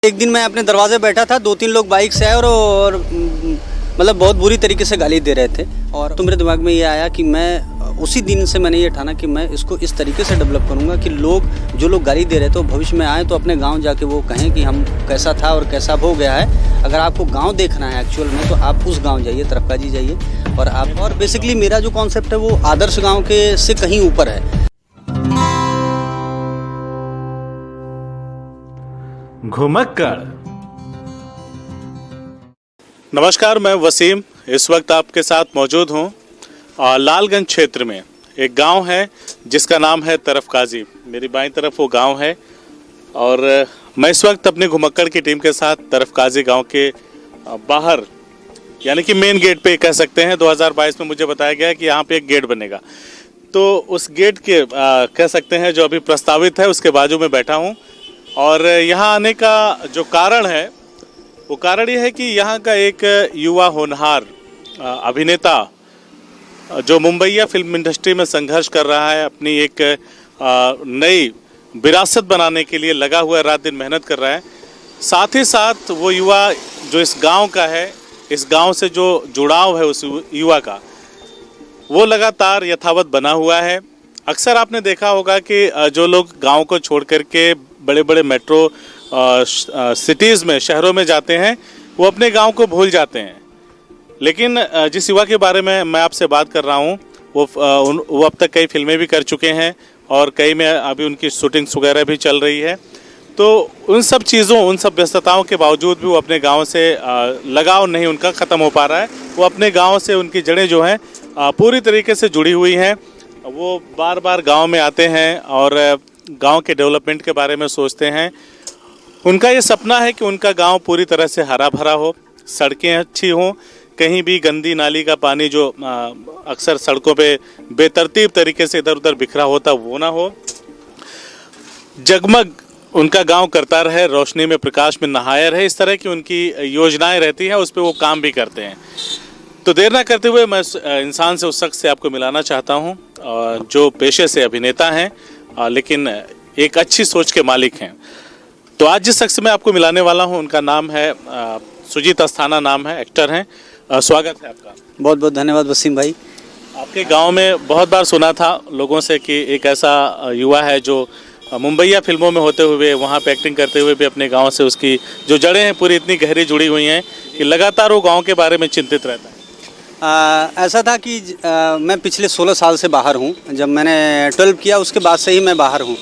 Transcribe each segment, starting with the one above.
एक दिन मैं अपने दरवाजे बैठा था, 2-3 लोग बाइक से आए और मतलब बहुत बुरी तरीके से गाली दे रहे थे। और तो मेरे दिमाग में ये आया कि मैं उसी दिन से मैंने ये ठाना कि मैं इसको इस तरीके से डेवलप करूँगा कि जो लोग गाली दे रहे थे वो भविष्य में आए तो अपने गांव जाके वो कहें कि हम कैसा था और कैसा हो गया है। अगर आपको गांव देखना है एक्चुअल में तो आप उस गांव जाइए, तरफकाजी जाइए। और बेसिकली मेरा जो कॉन्सेप्ट है वो आदर्श गाँव के से कहीं ऊपर है। घुमक्कड़। नमस्कार, मैं वसीम इस वक्त आपके साथ मौजूद हूँ लालगंज क्षेत्र में। एक गांव है जिसका नाम है तरफकाजी। मेरी बाईं तरफ वो गांव है और मैं इस वक्त अपने घुमक्कड़ की टीम के साथ तरफकाजी गांव के बाहर यानी कि मेन गेट पे कह सकते हैं। 2022 में मुझे बताया गया कि यहाँ पे एक गेट बनेगा, तो उस गेट के कह सकते हैं जो अभी प्रस्तावित है उसके बाजू में बैठा हूँ। और यहाँ आने का जो कारण है वो कारण ये है कि यहाँ का एक युवा होनहार अभिनेता जो मुंबईया फिल्म इंडस्ट्री में संघर्ष कर रहा है, अपनी एक नई विरासत बनाने के लिए लगा हुआ है, रात दिन मेहनत कर रहा है। साथ ही साथ वो युवा जो इस गांव का है, इस गांव से जो जुड़ाव है उस युवा का, वो लगातार यथावत बना हुआ है। अक्सर आपने देखा होगा कि जो लोग गांव को छोड़ करके बड़े बड़े मेट्रो सिटीज़ में, शहरों में जाते हैं, वो अपने गांव को भूल जाते हैं। लेकिन जिस युवा के बारे में मैं आपसे बात कर रहा हूं वो अब तक कई फिल्में भी कर चुके हैं और कई में अभी उनकी शूटिंग्स वगैरह भी चल रही है। तो उन सब चीज़ों, उन सब व्यस्तताओं के बावजूद भी वो अपने गांव से लगाव नहीं उनका ख़त्म हो पा रहा है। वो अपने गाँव से उनकी जड़ें जो हैं पूरी तरीके से जुड़ी हुई हैं। वो बार बार गांव में आते हैं और गांव के डेवलपमेंट के बारे में सोचते हैं। उनका ये सपना है कि उनका गांव पूरी तरह से हरा भरा हो, सड़कें अच्छी हों, कहीं भी गंदी नाली का पानी जो अक्सर सड़कों पे बेतरतीब तरीके से इधर उधर बिखरा होता वो ना हो। जगमग उनका गांव करता रहे, रोशनी में, प्रकाश में नहाया रहे। इस तरह की उनकी योजनाएं रहती हैं, उस पर वो काम भी करते हैं। तो देर ना करते हुए मैं इंसान से, उस शख्स से आपको मिलाना चाहता हूं जो पेशे से अभिनेता हैं लेकिन एक अच्छी सोच के मालिक हैं। तो आज जिस शख्स से मैं आपको मिलाने वाला हूं उनका नाम है सुजीत अस्थाना, नाम है, एक्टर हैं। स्वागत है आपका। बहुत बहुत धन्यवाद वसीम भाई। आपके गांव में बहुत बार सुना था लोगों से कि एक ऐसा युवा है जो मुंबईया फिल्मों में होते हुए, वहाँ पे एक्टिंग करते हुए भी अपने गांव से उसकी जो जड़ें हैं पूरी इतनी गहरी जुड़ी हुई हैं कि लगातार वो गाँव के बारे में चिंतित रहता है। ऐसा था कि मैं पिछले 16 साल से बाहर हूँ। जब मैंने 12 किया उसके बाद से ही मैं बाहर हूँ।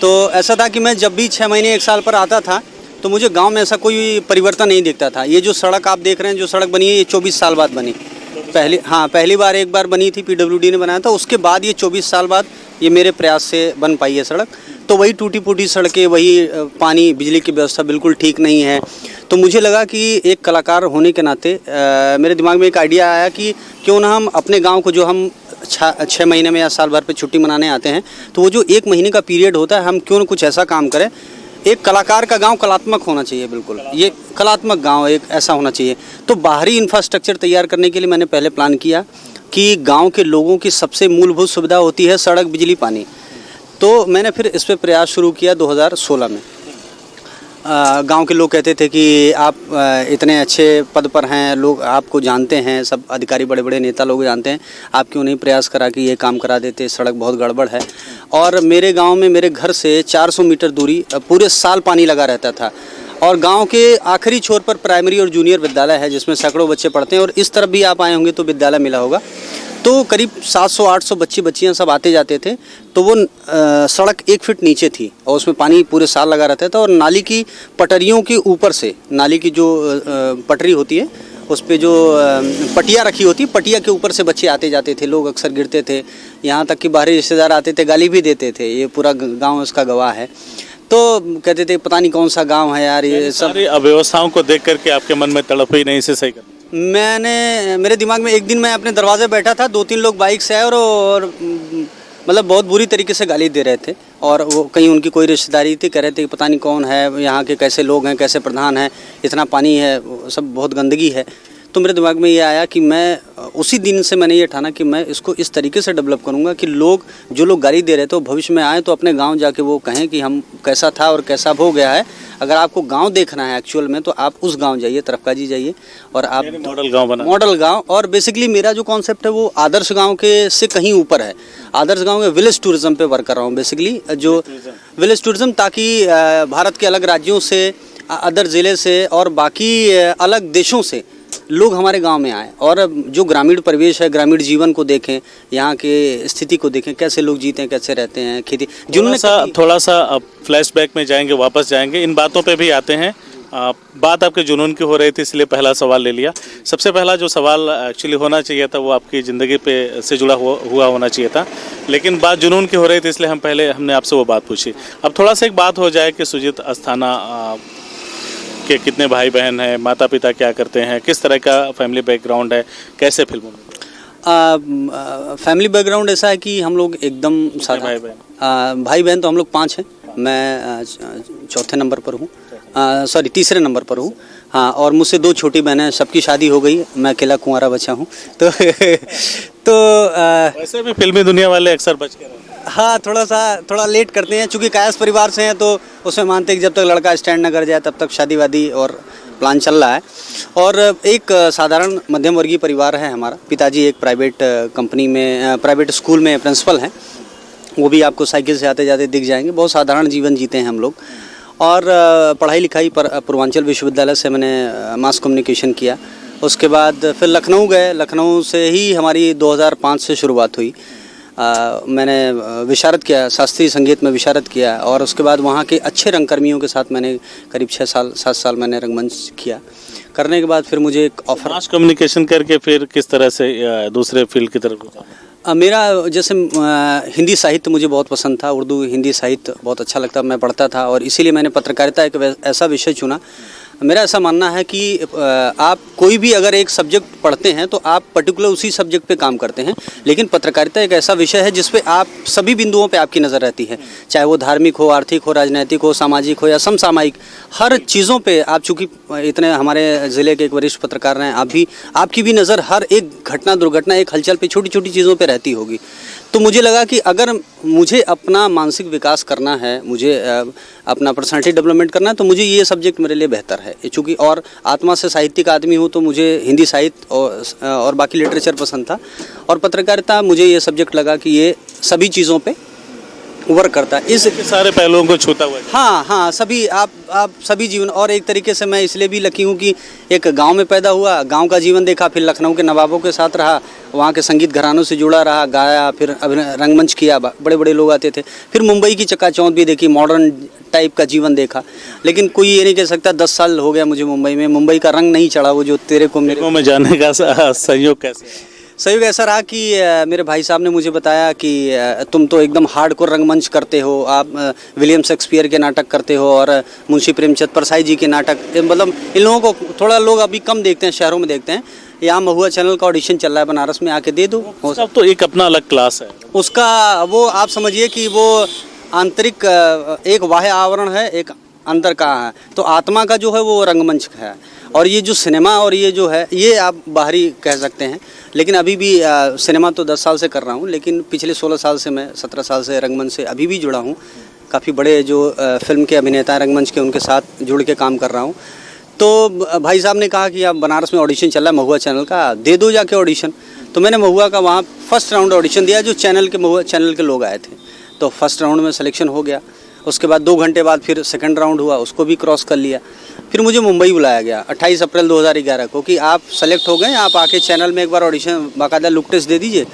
तो ऐसा था कि मैं जब भी 6 महीने 1 साल पर आता था तो मुझे गांव में ऐसा कोई परिवर्तन नहीं दिखता था। ये जो सड़क आप देख रहे हैं, जो सड़क बनी है, ये 24 साल बाद बनी। पहली बार एक बार बनी थी, PWD ने बनाया था। उसके बाद ये 24 साल बाद ये मेरे प्रयास से बन पाई है सड़क। तो वही टूटी फूटी सड़कें, वही पानी, बिजली की व्यवस्था बिल्कुल ठीक नहीं है। तो मुझे लगा कि एक कलाकार होने के नाते मेरे दिमाग में एक आइडिया आया कि क्यों ना हम अपने गांव को, जो हम 6 महीने में या साल भर पे छुट्टी मनाने आते हैं, तो वो जो 1 महीने का पीरियड होता है, हम क्यों ना कुछ ऐसा काम करें। एक कलाकार का गांव कलात्मक होना चाहिए, बिल्कुल ये कलात्मक गांव एक ऐसा होना चाहिए। तो बाहरी इंफ्रास्ट्रक्चर तैयार करने के लिए मैंने पहले प्लान किया कि गाँव के लोगों की सबसे मूलभूत सुविधा होती है सड़क, बिजली, पानी। तो मैंने फिर इस पर प्रयास शुरू किया 2016 में। गांव के लोग कहते थे कि आप इतने अच्छे पद पर हैं, लोग आपको जानते हैं, सब अधिकारी, बड़े बड़े नेता लोग जानते हैं, आप क्यों नहीं प्रयास करा कि ये काम करा देते, सड़क बहुत गड़बड़ है। और मेरे गांव में मेरे घर से 400 मीटर दूरी पूरे साल पानी लगा रहता था। और गांव के आखिरी छोर पर प्राइमरी और जूनियर विद्यालय है जिसमें सैकड़ों बच्चे पढ़ते हैं। और इस तरफ भी आप आए होंगे तो विद्यालय मिला होगा। तो करीब 700-800 बच्चियाँ सब आते जाते थे। तो वो सड़क 1 फीट नीचे थी और उसमें पानी पूरे साल लगा रहता था। और नाली की पटरियों के ऊपर से, नाली की जो पटरी होती है उस पर जो पटिया रखी होती है, पटिया के ऊपर से बच्चे आते जाते थे। लोग अक्सर गिरते थे, यहाँ तक कि बाहरी रिश्तेदार आते थे, गाली भी देते थे। ये पूरा गाँव उसका गवाह है। तो कहते थे पता नहीं कौन सा गाँव है यार ये सब। सारी अव्यवस्थाओं को देख करके आपके मन में तड़प ही नहीं, इसे सही कर। मेरे दिमाग में एक दिन मैं अपने दरवाजे बैठा था, 2-3 लोग बाइक से आए और मतलब बहुत बुरी तरीके से गाली दे रहे थे। और वो कहीं उनकी कोई रिश्तेदारी थी, कह रहे थे कि पता नहीं कौन है, यहाँ के कैसे लोग हैं, कैसे प्रधान हैं, इतना पानी है, सब बहुत गंदगी है। तो मेरे दिमाग में ये आया कि मैं उसी दिन से मैंने ये ठाना कि मैं इसको इस तरीके से डेवलप करूँगा कि जो लोग गाली दे रहे थे वो भविष्य में आए तो अपने गांव जाके वो कहें कि हम कैसा था और कैसा अब हो गया है। अगर आपको गांव देखना है एक्चुअल में तो आप उस गांव जाइए, तरफकाजी जाइए और आप मॉडल गांव बना, मॉडल गांव। और बेसिकली मेरा जो कॉन्सेप्ट है वो आदर्श गांव के से कहीं ऊपर है। आदर्श गांव में विलेज टूरिज्म पे वर्क कर रहा हूँ बेसिकली, जो विलेज टूरिज्म, ताकि भारत के अलग राज्यों से, अदर ज़िले से और बाकी अलग देशों से लोग हमारे गांव में आए और जो ग्रामीण परिवेश है, ग्रामीण जीवन को देखें, यहाँ के स्थिति को देखें, कैसे लोग जीते हैं, कैसे रहते हैं, खेती। जिन्होंने थोड़ा सा फ्लैशबैक में जाएंगे, वापस जाएंगे, इन बातों पे भी आते हैं। बात आपके जुनून की हो रही थी इसलिए पहला सवाल ले लिया। सबसे पहला जो सवाल एक्चुअली होना चाहिए था वो आपकी ज़िंदगी पे से जुड़ा हुआ होना चाहिए था, लेकिन बात जुनून की हो रही थी इसलिए हमने आपसे वो बात पूछी। अब थोड़ा सा एक बात हो जाए कि सुजीत अस्थाना के कितने भाई बहन हैं, माता पिता क्या करते हैं, किस तरह का फैमिली बैकग्राउंड है, कैसे फिल्मों में? फैमिली बैकग्राउंड ऐसा है कि हम लोग एकदम सादा भाई बहन तो हम लोग 5 हैं। मैं चौथे नंबर पर हूँ, सॉरी तीसरे नंबर पर हूँ। हाँ, और मुझसे 2 छोटी बहनें हैं, सबकी शादी हो गई, मैं अकेला कुंवारा बचा हूँ। तो वैसे भी फिल्मी दुनिया वाले अक्सर बच के रहते हैं। हाँ, थोड़ा लेट करते हैं, चूँकि कायस्थ परिवार से हैं तो उसमें मानते हैं कि जब तक लड़का स्टैंड न कर जाए तब तक शादी वादी और प्लान चल रहा है। और एक साधारण मध्यम वर्गीय परिवार है हमारा। पिताजी एक प्राइवेट कंपनी में, प्राइवेट स्कूल में प्रिंसिपल हैं, वो भी आपको साइकिल से आते जाते दिख जाएंगे। बहुत साधारण जीवन जीते हैं हम लोग। और पढ़ाई लिखाई पूर्वांचल विश्वविद्यालय से मैंने मास कम्युनिकेशन किया। उसके बाद फिर लखनऊ गए, लखनऊ से ही हमारी 2005 से शुरुआत हुई। मैंने विशारद किया, शास्त्रीय संगीत में विशारद किया और उसके बाद वहाँ के अच्छे रंगकर्मियों के साथ मैंने करीब 7 साल मैंने रंगमंच किया। करने के बाद फिर मुझे एक ऑफर, मास कम्युनिकेशन करके फिर किस तरह से दूसरे फील्ड की तरफ? मेरा जैसे हिंदी साहित्य मुझे बहुत पसंद था, उर्दू हिंदी साहित्य बहुत अच्छा लगता, मैं पढ़ता था और इसीलिए मैंने पत्रकारिता एक ऐसा विषय चुना। मेरा ऐसा मानना है कि आप कोई भी अगर एक सब्जेक्ट पढ़ते हैं तो आप पर्टिकुलर उसी सब्जेक्ट पे काम करते हैं, लेकिन पत्रकारिता एक ऐसा विषय है जिस पे आप सभी बिंदुओं पे आपकी नज़र रहती है, चाहे वो धार्मिक हो, आर्थिक हो, राजनीतिक हो, सामाजिक हो या समसामयिक, हर चीज़ों पे आप, चूँकि इतने हमारे ज़िले के एक वरिष्ठ पत्रकार हैं, आपकी भी नज़र हर एक घटना, दुर्घटना, एक हलचल पे, छोटी छोटी चीज़ों पर रहती होगी। तो मुझे लगा कि अगर मुझे अपना मानसिक विकास करना है, मुझे अपना पर्सनालिटी डेवलपमेंट करना है, तो मुझे ये सब्जेक्ट मेरे लिए बेहतर है। चूँकि और आत्मा से साहित्यिक आदमी हूँ तो मुझे हिंदी साहित्य और बाकी लिटरेचर पसंद था और पत्रकारिता मुझे ये सब्जेक्ट लगा कि ये सभी चीज़ों पे वर्क करता है। इस सारे पहलुओं को छूता हुआ है। हाँ, सभी आप सभी जीवन। और एक तरीके से मैं इसलिए भी लकी हूँ कि एक गांव में पैदा हुआ, गांव का जीवन देखा, फिर लखनऊ के नवाबों के साथ रहा, वहाँ के संगीत घरानों से जुड़ा रहा, गाया, फिर रंगमंच किया, बड़े बड़े लोग आते थे, फिर मुंबई की चकाचौंध भी देखी, मॉडर्न टाइप का जीवन देखा। लेकिन कोई ये नहीं कह सकता 10 साल हो गया मुझे मुंबई में, मुंबई का रंग नहीं चढ़ा वो जो तेरे को मेरे में जाने का संयोग कैसे? संयोग ऐसा रहा कि मेरे भाई साहब ने मुझे बताया कि तुम तो एकदम हार्डकोर रंगमंच करते हो, आप विलियम शेक्सपियर के नाटक करते हो और मुंशी प्रेमचंद परसाई जी के नाटक, मतलब इन लोगों को थोड़ा लोग अभी कम देखते हैं, शहरों में देखते हैं। यहाँ महुआ चैनल का ऑडिशन चल रहा है बनारस में, आके दे दो। सब तो एक अपना अलग क्लास है उसका, वो आप समझिए कि वो आंतरिक एक बाह्य आवरण है, एक अंदर का है। तो आत्मा का जो है वो रंगमंच है और ये जो सिनेमा और ये जो है ये आप बाहरी कह सकते हैं। लेकिन अभी भी सिनेमा तो 10 साल से कर रहा हूँ, लेकिन पिछले 16 साल से मैं 17 साल से रंगमंच से अभी भी जुड़ा हूँ। काफ़ी बड़े जो फिल्म के अभिनेता रंगमंच के उनके साथ जुड़ के काम कर रहा हूँ। तो भाई साहब ने कहा कि आप बनारस में ऑडिशन चल रहा है महुआ चैनल का, दे दो जाके ऑडिशन। तो मैंने महुआ का वहाँ फर्स्ट राउंड ऑडिशन दिया, जो महुआ चैनल के लोग आए थे। तो फर्स्ट राउंड में सिलेक्शन हो गया। उसके बाद 2 घंटे बाद फिर सेकंड राउंड हुआ, उसको भी क्रॉस कर लिया। फिर मुझे मुंबई बुलाया गया 28 अप्रैल 2011 को कि आप सेलेक्ट हो गए, आप आके चैनल में एक बार ऑडिशन बाकायदा लुक टेस्ट दे दीजिए,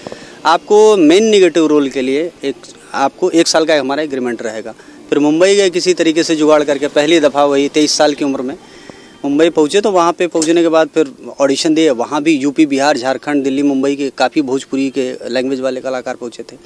आपको मेन निगेटिव रोल के लिए आपको 1 साल का हमारा एग्रीमेंट रहेगा। फिर मुंबई गए किसी तरीके से जुगाड़ करके, पहली दफ़ा वही 23 साल की उम्र में मुंबई पहुँचे। तो वहाँ पे पहुँचने के बाद फिर ऑडिशन दिए। वहाँ भी यूपी, बिहार, झारखंड, दिल्ली, मुंबई के काफ़ी भोजपुरी के लैंग्वेज वाले कलाकार पहुँचे थे।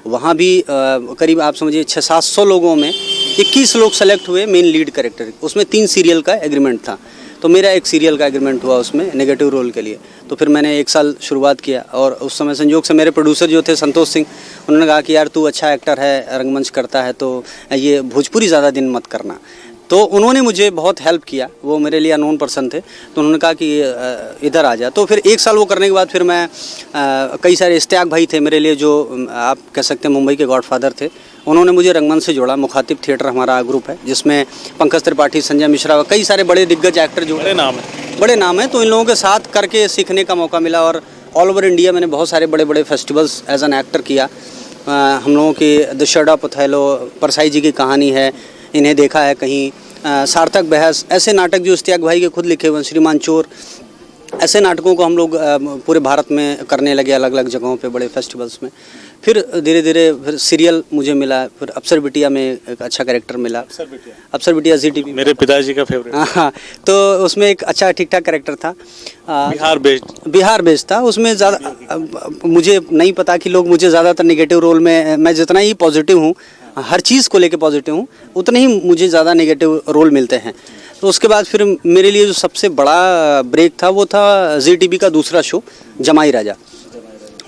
वहाँ भी करीब आप समझिए 600-700 लोगों में 21 लोग सेलेक्ट हुए मेन लीड कैरेक्टर। उसमें 3 सीरियल का एग्रीमेंट था, तो मेरा 1 सीरियल का एग्रीमेंट हुआ उसमें नेगेटिव रोल के लिए। तो फिर मैंने 1 साल शुरुआत किया और उस समय संयोग से मेरे प्रोड्यूसर जो थे संतोष सिंह, उन्होंने कहा कि यार तू अच्छा एक्टर है, रंगमंच करता है, तो ये भोजपुरी ज़्यादा दिन मत करना। तो उन्होंने मुझे बहुत हेल्प किया, वो मेरे लिए अननोन पर्सन थे, तो उन्होंने कहा कि इधर आ जा। तो फिर 1 साल वो करने के बाद फिर मैं कई सारे इश्तियाक भाई थे मेरे लिए, जो आप कह सकते हैं मुंबई के गॉडफादर थे, उन्होंने मुझे रंगमंच से जोड़ा। मुखातिब थिएटर हमारा ग्रुप है जिसमें पंकज त्रिपाठी, संजय मिश्रा, कई सारे बड़े दिग्गज एक्टर जो बड़े नाम हैं। तो इन लोगों के साथ करके सीखने का मौका मिला और ऑल ओवर इंडिया मैंने बहुत सारे बड़े बड़े फेस्टिवल्स एज एन एक्टर किया। हम लोगों की the shadow of Othello, Parsai ji की कहानी है, इन्हें देखा है कहीं, सार्थक बहस, ऐसे नाटक जो इश्तियाक भाई के खुद लिखे हुए, श्रीमान चोर, ऐसे नाटकों को हम लोग पूरे भारत में करने लगे, अलग अलग जगहों पे, बड़े फेस्टिवल्स में। फिर धीरे धीरे फिर सीरियल मुझे मिला, फिर अफसर बिटिया में एक अच्छा कैरेक्टर मिला। अफसर बिटिया ZTV मेरे पिताजी का फेवरेट। हाँ, तो उसमें एक अच्छा ठीक ठाक कैरेक्टर था। बिहार बेस्ड था। उसमें ज़्यादा मुझे नहीं पता कि लोग मुझे ज़्यादातर निगेटिव रोल में, मैं जितना ही पॉजिटिव हूँ, हर चीज़ को लेके पॉजिटिव हूँ, उतने ही मुझे ज़्यादा नेगेटिव रोल मिलते हैं। तो उसके बाद फिर मेरे लिए जो सबसे बड़ा ब्रेक था वो था ZTV का दूसरा शो जमाई राजा।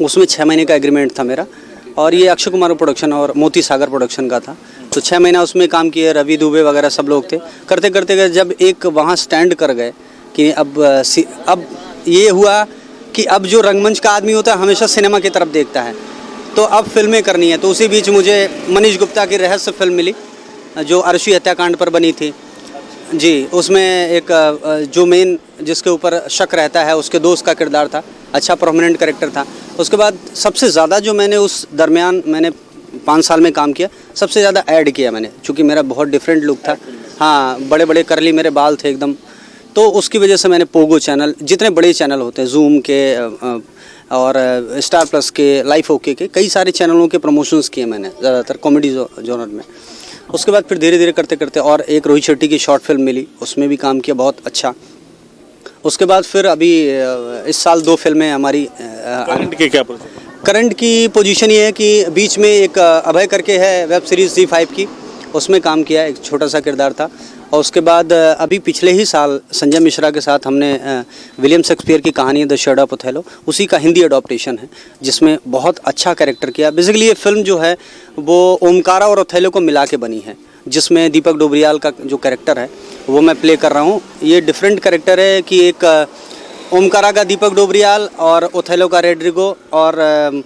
उसमें 6 महीने का एग्रीमेंट था मेरा, और ये अक्षय कुमार प्रोडक्शन और मोती सागर प्रोडक्शन का था। तो 6 महीना उसमें काम किए, रवि दुबे वगैरह सब लोग थे। करते करते गए, जब एक वहाँ स्टैंड कर गए कि अब ये हुआ कि अब जो रंगमंच का आदमी होता है हमेशा सिनेमा की तरफ देखता है, तो अब फिल्में करनी है। तो उसी बीच मुझे मनीष गुप्ता की रहस्य फिल्म मिली जो अर्शी हत्याकांड पर बनी थी जी। उसमें एक जो मेन जिसके ऊपर शक रहता है उसके दोस्त का किरदार था, अच्छा प्रोमिनेंट कैरेक्टर था। उसके बाद सबसे ज़्यादा जो मैंने उस दरमियान मैंने 5 साल में काम किया, सबसे ज़्यादा ऐड किया मैंने, चूँकि मेरा बहुत डिफरेंट लुक था। हाँ, बड़े बड़े करली मेरे बाल थे एकदम, तो उसकी वजह से मैंने पोगो चैनल, जितने बड़े चैनल होते हैं, जूम के और स्टार प्लस के, लाइफ ओके के, कई सारे चैनलों के प्रमोशंस किए मैंने, ज़्यादातर कॉमेडी जॉनर में। उसके बाद फिर धीरे धीरे करते करते और एक रोहित शेट्टी की शॉर्ट फिल्म मिली, उसमें भी काम किया बहुत अच्छा। उसके बाद फिर अभी इस साल 2 फिल्में हमारी। करंट की पोजीशन ये है कि बीच में एक अभय करके है वेब सीरीज़ Z5 की, उसमें काम किया, एक छोटा सा किरदार था। और उसके बाद अभी पिछले ही साल संजय मिश्रा के साथ हमने विलियम शेक्सपियर की कहानी द शेडो ऑफ ओथेलो, उसी का हिंदी अडॉप्टेशन है, जिसमें बहुत अच्छा कैरेक्टर किया। बेसिकली ये फिल्म जो है वो ओमकारा और ओथेलो को मिला के बनी है, जिसमें दीपक डोबरियाल का जो कैरेक्टर है वो मैं प्ले कर रहा हूँ। ये डिफरेंट कैरेक्टर है कि एक ओमकारा का दीपक डोबरियाल और ओथेलो का रेड्रिगो, और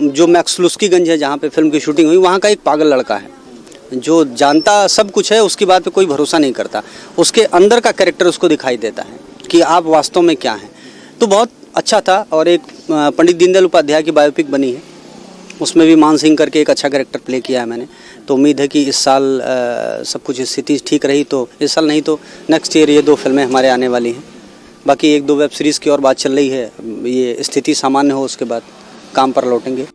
जो मैक्सलुस्कीगंज है जहाँ पे फिल्म की शूटिंग हुई, वहाँ का एक पागल लड़का है जो जानता सब कुछ है, उसकी बात पे कोई भरोसा नहीं करता। उसके अंदर का कैरेक्टर उसको दिखाई देता है कि आप वास्तव में क्या हैं। तो बहुत अच्छा था। और एक पंडित दीनदयाल उपाध्याय की बायोपिक बनी है, उसमें भी मान सिंह करके एक अच्छा कैरेक्टर प्ले किया है मैंने। तो उम्मीद है कि इस साल सब कुछ स्थिति ठीक रही तो इस साल, नहीं तो नेक्स्ट ईयर ये 2 फिल्में हमारे आने वाली हैं। बाकी 1-2 वेब सीरीज़ की और बात चल रही है, ये स्थिति सामान्य हो उसके बाद काम पर लौटेंगे।